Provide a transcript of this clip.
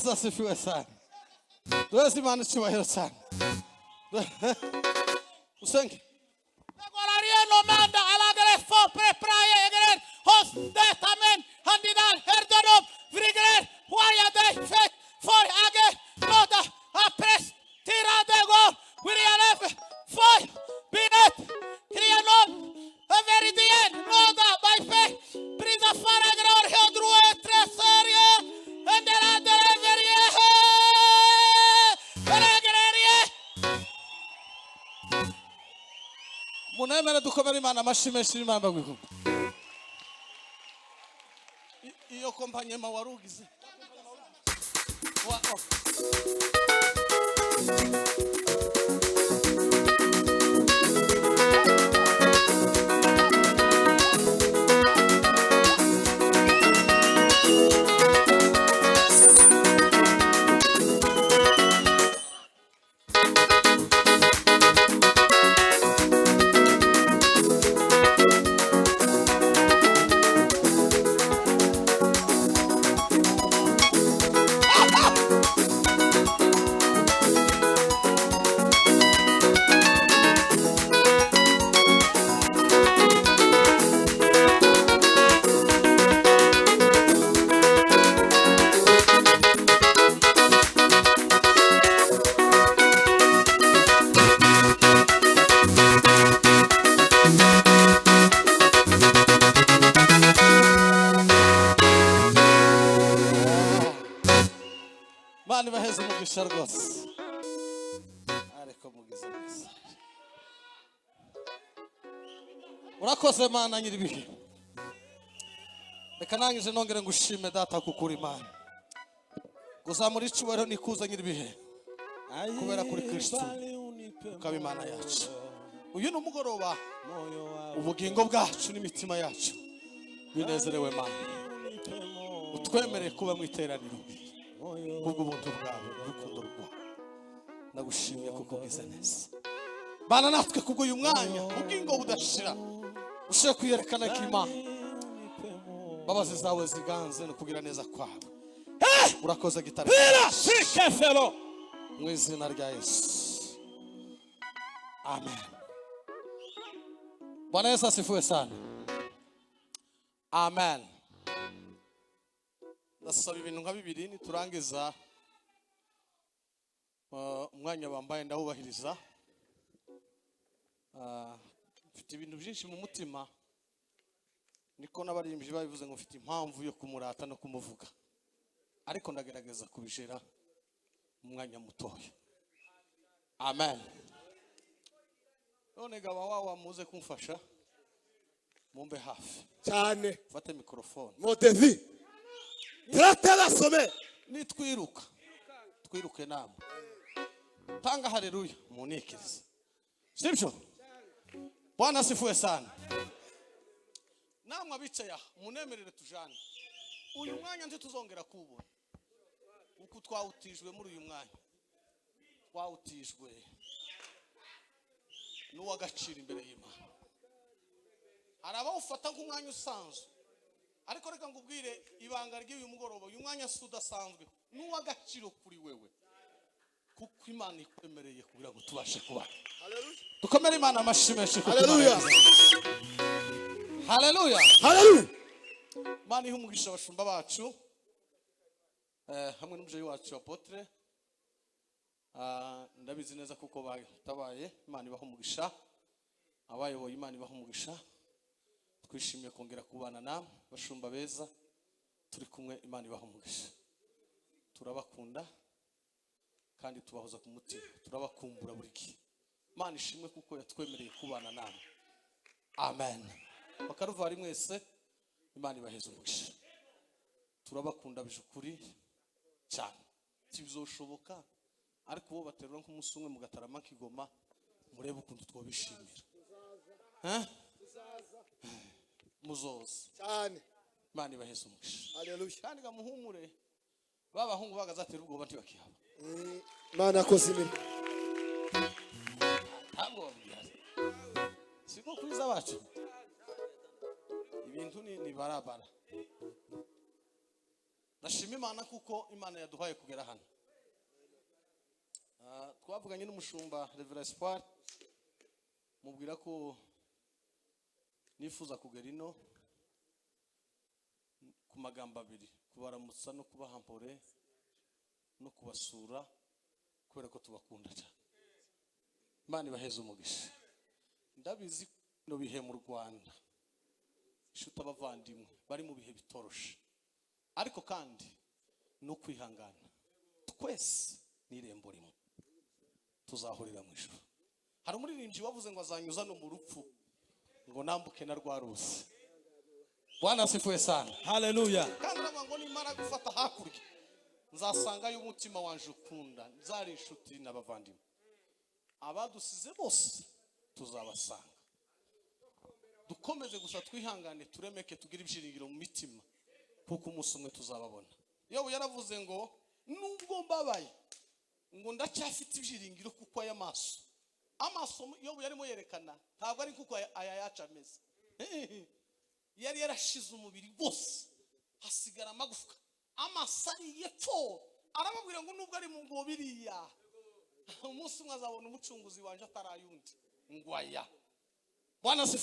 Yesu asifiwe sana. Tuwezi Imana icyubahiro sana. Usenge. Regolarie no manda alagere for prepraye egere hos detamen handidan herdonom vrigere waya de fet for age nota a press tira de go wirialef for binet krianom a veridien nota by fe prisa faragre or hedru etreserie endera de verie regrerie Munemere dukomere Imana amashimeshi Imana bagwikumva. Iyo kompanyema warugize. Mani baheze umugisha rwose. Ariko mugize neza. Urakoze Mana nyiribihe. Reka nangije nongere ngushime data kukuri Imana. Kuzamura icyubahiro nikuza nyiribihe. Kubera kuri Kristo. Ukaba Imana yacu. Uyu ni umugoroba. Ubugingo bwacu n'imitima yacu binezerewe Mana. Utwemereye kuba mu iteraniro. Kubwo ubuntu bwawe urukundo rwawe nagushimiye kuko ugize neza Bana natwe kubwo uyu mwanya ubugingo budashira ushe kwiyerekana k'Imana babazi zawe ziganze no kugira neza kwawe urakoze gitare shikefelo mu izina rya Yesu amen. Bwana Yesu asifiwe sana. Amen. Ndasaba ibintu nka bibiri niturangiza umwanya bambaye ndawubahiriza. Mfite ibintu byinshi mu mutima niko n'abaririmbyi babivuze ngo mfite impamvu yo kumurata no kumuvuga ariko ndagerageza kubijera umwanya mutoya. Amen. None gaba wawa muze kumfasha mumbe hafi cyane fate mikrofone modevi tratela some nitwiruka twiruke namwe tanga haleluya munikirize sibyo. Bwana asifiwe sana. Namwe abicaye munemerere tujane uyu mwanya nzi tuzongera kubona uko twawutijwe muri uyu mwanya twawutijwe n'uwagacira imbere y'Imana. Arabawufata nk'umwanya usanzwe ariko reka ngubwire ibanga ry'uyu mugoroba uyu mwanya si udasanzwe n'uwagaciro kuri wewe kuko Imana ikwemereye kugira ngo tubashe kuba. Haleluya. Dukomere Imana amashimeshi. Haleluya. Haleluya. Haleluya. Imana ihumugisha abashumba bacu hamwe n'umujyi wacu apotre ndabizi neza kuko batabaye. Imana ibahumugisha abayoboye. Imana ibahumugisha. Twishimiye kongera kubana namwe bashumba beza turi kumwe. Imana ibahumugisha. Turabakunda kandi tubahoza ku mutima. Turabakumbura buri gihe. Imana ishimwe kuko yatwemereye kubana namwe. Amen. Bakaruvari mwese Imana ibaheze umugisha. Turabakunda bijukuri cyane kibizoshoboka ariko bo baterura nk'umusumwe mu gatarama k'Igoma murebe ukuntu twobishimira muzoza cyane. Imana ibaheze umugisha. Haleluya. Kandi gamuhumure babahungu bagazatera ubwoba ntibakihaba. Imana akozimira ntabwo babwira siko kwiza bacu ibintu ni barabara. Ndashimira ndashima Imana kuko Imana yaduhaye kugera hano. Twavuganye n'umushumba Reverend Espoir mubwira ko nifuza kugera ino ku magambo abiri, kubaramutsa no kubahampore no kubasura kubera ko tubakunda cyane. Imana ibaheze umugisha. Ndabizi no bihe mu Rwanda shuta abavandimwe bari mu bihe bitoroshe, ariko kandi no kwihangana twese n'irembo rimwe tuzahurira mu ijuru. Hari umuririmbyi wavuze ngo azanyuza no mu rupfu ngo nambuke na rwa ruzi. Bwana asifiwe sana. Haleluya. Kandi ngo nimara gufata hakurya nzasanga y'umutima wanje ukunda, nzari inshuti n'abavandimwe. Abadusize bose tuzabasanga. Dukomeze gusa twihangane, turemeke, tugire ibyiringiro mu mitima kuko umunsi umwe tuzababona. Yobu yaravuze ngo nubwo mbabaye ngo ndacyafite ibyiringiro kuko aya maso Yobu yarimo yerekana ntabwo ari kuko aya yacu ameze. Yari yarashize umubiri wose hasigara amagufwa, amaso ari yepfo. Arababwira ngo nubwo ari mu ngobiriya umunsi umwe azabona umucunguzi wanje atarayundi ngwaya. Bwana